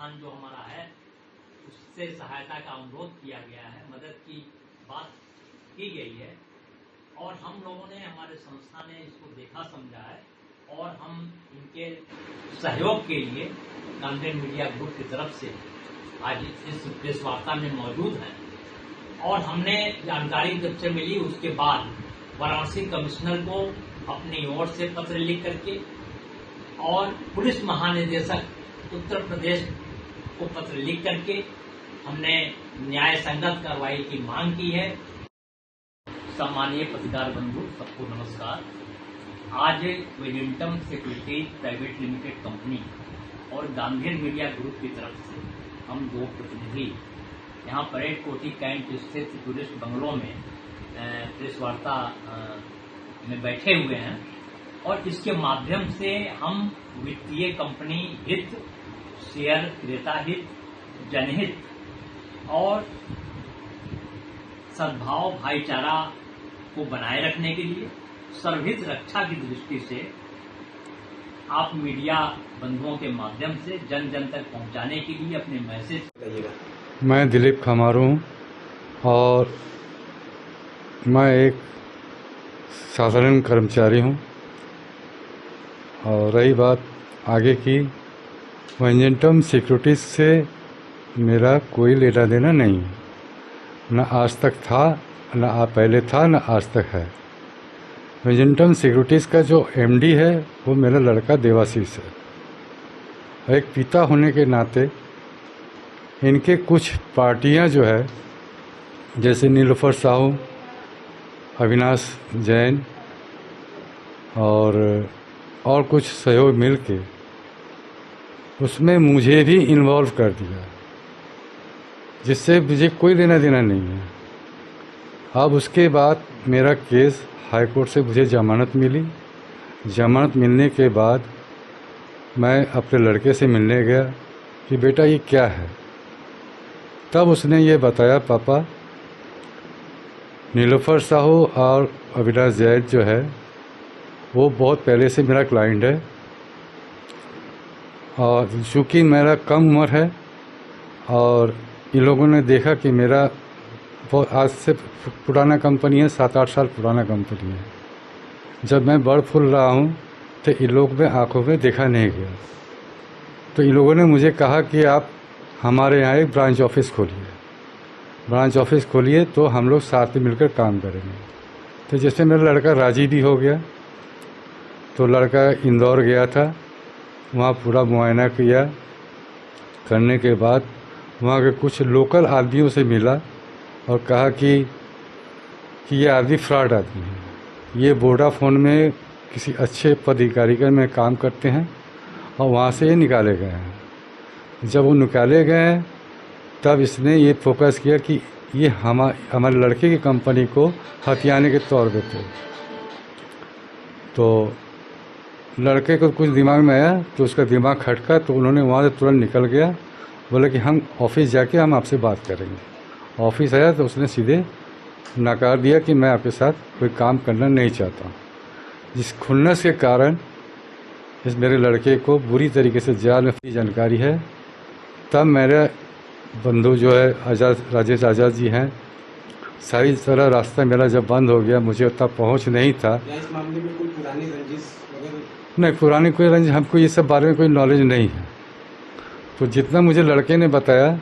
संस्थान जो हमारा है उससे सहायता का अनुरोध किया गया है, मदद की बात की गई है और हम लोगों ने, हमारे संस्था ने इसको देखा समझा है और हम इनके सहयोग के लिए गांधी मीडिया ग्रुप की तरफ से आज इस प्रेस वार्ता में मौजूद हैं। और हमने जानकारी जब से मिली उसके बाद वाराणसी कमिश्नर को अपनी ओर से पत्र लिख करके और पुलिस महानिदेशक उत्तर प्रदेश को पत्र लिख करके हमने न्याय संगत कार्रवाई की मांग की है। सम्मानीय पत्रकार बंधु, सबको नमस्कार। आज वेजेंटम सिक्योरिटीज प्राइवेट लिमिटेड कंपनी और गांधी मीडिया ग्रुप की तरफ से हम दो प्रतिनिधि यहाँ परेड कोठी कैंट स्थित टूरिस्ट बंगलों में प्रेस वार्ता में बैठे हुए हैं और इसके माध्यम से हम वित्तीय कंपनी हित, शेयर क्रेता हित, जनहित और सद्भाव भाईचारा को बनाए रखने के लिए, सर्वहित रक्षा की दृष्टि से आप मीडिया बंधुओं के माध्यम से जन जन तक पहुंचाने के लिए अपने मैसेज करिएगा। मैं दिलीप खमारू हूँ और मैं एक साधारण कर्मचारी हूँ। और रही बात आगे की, वेजेंटम सिक्योरिटीज से मेरा कोई लेना देना नहीं है, न आज तक था, न पहले था, न आज तक है। वेजेंटम सिक्योरिटीज का जो एमडी है वो मेरा लड़का देवाशीष है। एक पिता होने के नाते इनके कुछ पार्टियां जो है, जैसे नीलोफर साहू, अविनाश जैन और कुछ सहयोग मिलके उसमें मुझे भी इन्वॉल्व कर दिया, जिससे मुझे कोई लेना देना नहीं है। अब उसके बाद मेरा केस हाई कोर्ट से मुझे जमानत मिली। जमानत मिलने के बाद मैं अपने लड़के से मिलने गया कि बेटा ये क्या है। तब उसने ये बताया, पापा नीलोफर साहू और अविनाश जैन जो है वो बहुत पहले से मेरा क्लाइंट है और चूँकि मेरा कम उम्र है और इन लोगों ने देखा कि मेरा बहुत आज से पुराना कंपनी है, 7-8 साल पुराना कंपनी है। जब मैं बढ़ फूल रहा हूँ तो इन लोग में आंखों में देखा नहीं गया, तो इन लोगों ने मुझे कहा कि आप हमारे यहाँ एक ब्रांच ऑफिस खोलिए तो हम लोग साथ में मिलकर काम करेंगे। तो जैसे मेरा लड़का राजी भी हो गया, तो लड़का इंदौर गया था, वहाँ पूरा मुआयना किया। करने के बाद वहाँ के कुछ लोकल आदमियों से मिला और कहा कि ये आदमी फ्रॉड आदमी है, ये वोडाफोन में किसी अच्छे पदाधिकारी में काम करते हैं और वहाँ से ये निकाले गए हैं। जब वो निकाले गए तब इसने ये फोकस किया कि ये हमारे लड़के की कंपनी को हथियाने के तौर पे थे। तो लड़के को कुछ दिमाग में आया तो उसका दिमाग खटका, तो उन्होंने वहाँ से तुरंत निकल गया, बोले कि हम ऑफिस जाके हम आपसे बात करेंगे। ऑफिस आया तो उसने सीधे नकार दिया कि मैं आपके साथ कोई काम करना नहीं चाहता। जिस खुन्नस के कारण इस मेरे लड़के को बुरी तरीके से जाल में जानकारी है। तब मेरे बंधु जो है राजेश आज़ाद जी हैं, सारी तरह रास्ता मेरा जब बंद हो गया, मुझे उतना पहुंच नहीं था। इस मामले में कोई पुरानी रंजिश वगैरह? नहीं, पुरानी कोई रंजिश, हमको ये सब बारे में कोई नॉलेज नहीं है। तो जितना मुझे लड़के ने बताया,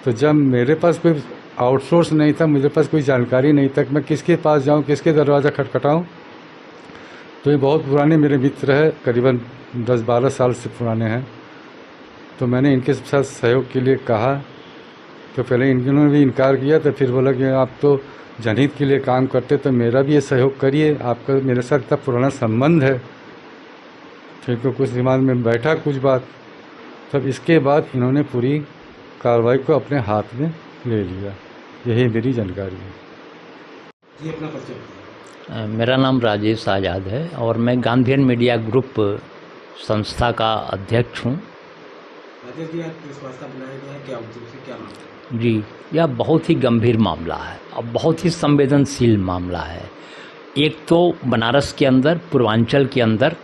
तो जब मेरे पास कोई आउटसोर्स नहीं था, मुझे पास कोई जानकारी नहीं था कि मैं किसके पास जाऊं, किसके दरवाज़ा खटखटाऊं, तो ये बहुत पुराने मेरे मित्र है, करीबन 10-12 साल से पुराने हैं। तो मैंने इनके साथ सहयोग के लिए कहा, तो पहले इन्होंने भी इनकार किया, तो फिर बोला कि आप तो जनहित के लिए काम करते, तो मेरा भी ये सहयोग करिए, आपका मेरे साथ इतना पुराना संबंध है। फिर तो कुछ दिमाग में बैठा कुछ बात, तब इसके बाद इन्होंने पूरी कार्रवाई को अपने हाथ में ले लिया। यही मेरी जानकारी है। ये अपना परिचय। मेरा नाम राजेश आज़ाद है और मैं गांधी मीडिया ग्रुप संस्था का अध्यक्ष हूँ। राजेश जी, आप प्रेस वार्ता बुलाया गया है, क्या उद्देश्य, क्या मामला? जी, यह बहुत ही गंभीर मामला है और बहुत ही संवेदनशील मामला है। एक तो बनारस के अंदर, पूर्वांचल के अंदर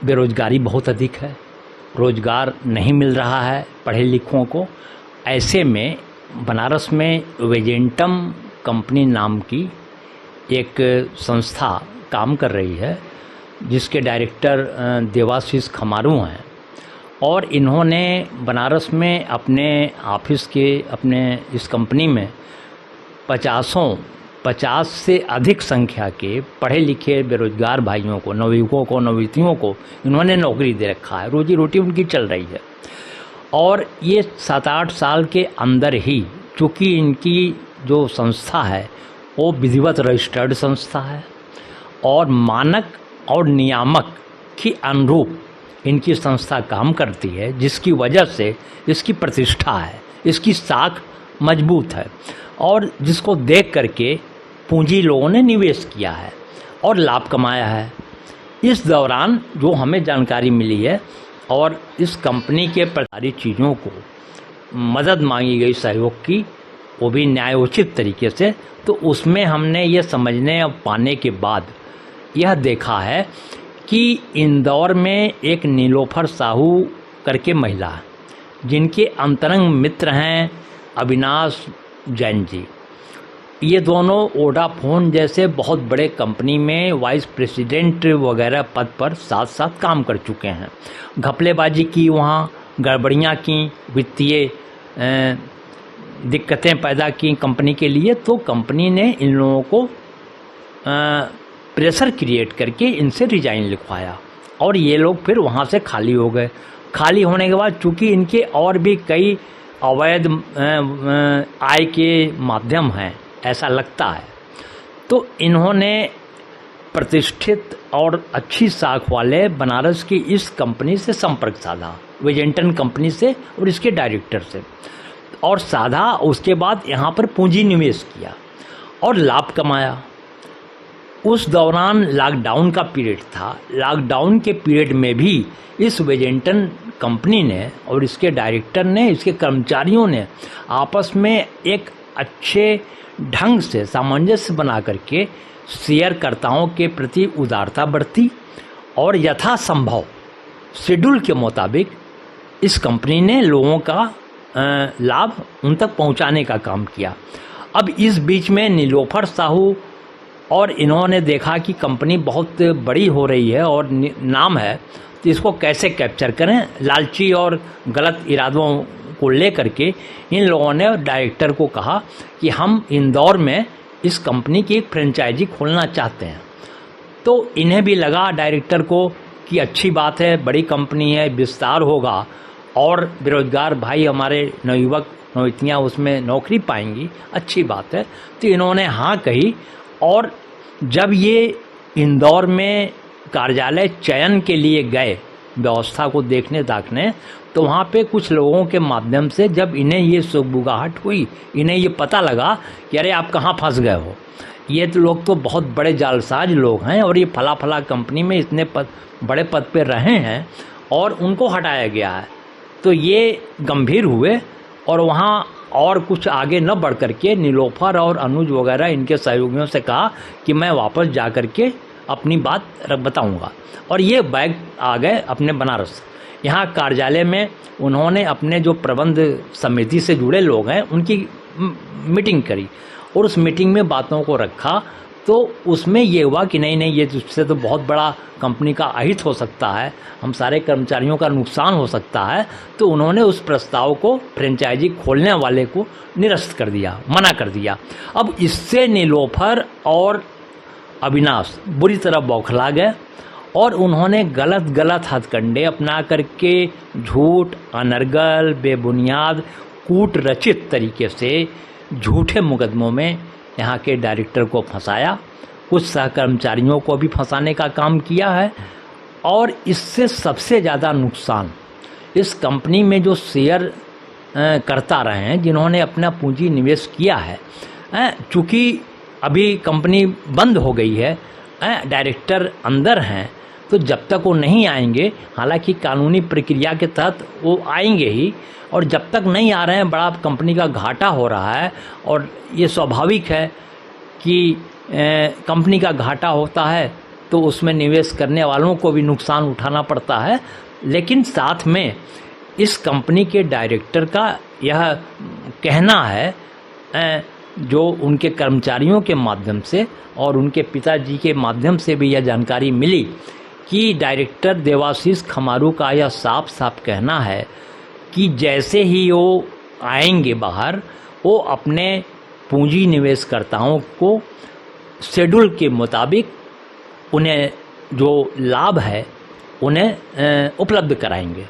बेरोजगारी बहुत अधिक है रोजगार नहीं मिल रहा है पढ़े लिखों को। ऐसे में बनारस में वेजेंटम कंपनी नाम की एक संस्था काम कर रही है, जिसके डायरेक्टर देवाशीष खमारू हैं, और इन्होंने बनारस में अपने ऑफिस के अपने इस कंपनी में 50 से अधिक संख्या के पढ़े लिखे बेरोजगार भाइयों को, नवयुवकों को, नवयुवतियों को इन्होंने नौकरी दे रखा है। रोजी रोटी उनकी चल रही है। और ये 7-8 साल के अंदर ही, चूँकि इनकी जो संस्था है वो विधिवत रजिस्टर्ड संस्था है और मानक और नियामक के अनुरूप इनकी संस्था काम करती है, जिसकी वजह से इसकी प्रतिष्ठा है, इसकी साख मजबूत है, और जिसको देख करके पूंजी लोगों ने निवेश किया है और लाभ कमाया है। इस दौरान जो हमें जानकारी मिली है और इस कंपनी के प्रसारी चीज़ों को मदद मांगी गई सहयोग की, वो भी न्यायोचित तरीके से, तो उसमें हमने ये समझने और पाने के बाद यह देखा है कि इंदौर में एक नीलोफर साहू करके महिला, जिनके अंतरंग मित्र हैं अविनाश जैन जी, ये दोनों वोडाफोन जैसे बहुत बड़े कंपनी में वाइस प्रेसिडेंट वगैरह पद पर साथ साथ काम कर चुके हैं। घपलेबाजी की, वहाँ गड़बड़ियाँ की, वित्तीय दिक्कतें पैदा की कंपनी के लिए, तो कंपनी ने इन लोगों को प्रेशर क्रिएट करके इनसे रिजाइन लिखवाया और ये लोग फिर वहाँ से खाली हो गए। खाली होने के बाद चूँकि इनके और भी कई अवैध आय के माध्यम हैं ऐसा लगता है, तो इन्होंने प्रतिष्ठित और अच्छी साख वाले बनारस की इस कंपनी से संपर्क साधा, वेजेंटन कंपनी से और इसके डायरेक्टर से, और साधा। उसके बाद यहाँ पर पूंजी निवेश किया और लाभ कमाया। उस दौरान लॉकडाउन का पीरियड था। लॉकडाउन के पीरियड में भी इस वेजेंटन कंपनी ने और इसके डायरेक्टर ने, इसके कर्मचारियों ने आपस में एक अच्छे ढंग से सामंजस्य बना करके शेयरकर्ताओं के प्रति उदारता बरती और यथासंभव शेड्यूल के मुताबिक इस कंपनी ने लोगों का लाभ उन तक पहुंचाने का काम किया। अब इस बीच में नीलोफर साहू और इन्होंने देखा कि कंपनी बहुत बड़ी हो रही है और नाम है, तो इसको कैसे कैप्चर करें। लालची और गलत इरादों को लेकर के इन लोगों ने डायरेक्टर को कहा कि हम इंदौर में इस कंपनी की एक फ्रेंचाइजी खोलना चाहते हैं। तो इन्हें भी लगा डायरेक्टर को कि अच्छी बात है, बड़ी कंपनी है, विस्तार होगा और बेरोजगार भाई हमारे नवयुवक नवयुवतियाँ उसमें नौकरी पाएंगी, अच्छी बात है। तो इन्होंने हाँ कही। और जब ये इंदौर में कार्यालय चयन के लिए गए व्यवस्था को देखने दाखने, तो वहाँ पे कुछ लोगों के माध्यम से जब इन्हें ये सुगबुगाहट हुई, इन्हें ये पता लगा कि अरे आप कहाँ फंस गए हो, ये तो लोग तो बहुत बड़े जालसाज लोग हैं और ये फला फला कंपनी में इतने बड़े पद पे रहे हैं और उनको हटाया गया है। तो ये गंभीर हुए और वहाँ और कुछ आगे न बढ़ करके नीलोफर और अनुज वगैरह इनके सहयोगियों से कहा कि मैं वापस जा कर के अपनी बात बताऊंगा, और ये बैग आ गए अपने बनारस। यहाँ कार्यालय में उन्होंने अपने जो प्रबंध समिति से जुड़े लोग हैं उनकी मीटिंग करी और उस मीटिंग में बातों को रखा। तो उसमें ये हुआ कि नहीं ये इससे तो बहुत बड़ा कंपनी का अहित हो सकता है, हम सारे कर्मचारियों का नुकसान हो सकता है। तो उन्होंने उस प्रस्ताव को फ्रेंचाइजी खोलने वाले को निरस्त कर दिया, मना कर दिया। अब इससे नीलोफर और अविनाश बुरी तरह बौखला गए और उन्होंने गलत हथकंडे अपना करके झूठ, अनर्गल, बेबुनियाद, कूट रचित तरीके से झूठे मुकदमों में यहाँ के डायरेक्टर को फंसाया, कुछ सहकर्मचारियों को भी फंसाने का काम किया है। और इससे सबसे ज़्यादा नुकसान इस कंपनी में जो शेयर करता रहे हैं, जिन्होंने अपना पूंजी निवेश किया है, चूँकि अभी कंपनी बंद हो गई है, डायरेक्टर अंदर हैं, तो जब तक वो नहीं आएंगे, हालांकि कानूनी प्रक्रिया के तहत वो आएंगे ही, और जब तक नहीं आ रहे हैं बड़ा कंपनी का घाटा हो रहा है। और ये स्वाभाविक है कि कंपनी का घाटा होता है तो उसमें निवेश करने वालों को भी नुकसान उठाना पड़ता है। लेकिन साथ में इस कंपनी के डायरेक्टर का यह कहना है, जो उनके कर्मचारियों के माध्यम से और उनके पिताजी के माध्यम से भी यह जानकारी मिली कि डायरेक्टर देवाशीष खमारू का यह साफ साफ कहना है कि जैसे ही वो आएंगे बाहर, वो अपने पूंजी निवेशकर्ताओं को शेड्यूल के मुताबिक उन्हें जो लाभ है उन्हें उपलब्ध कराएंगे।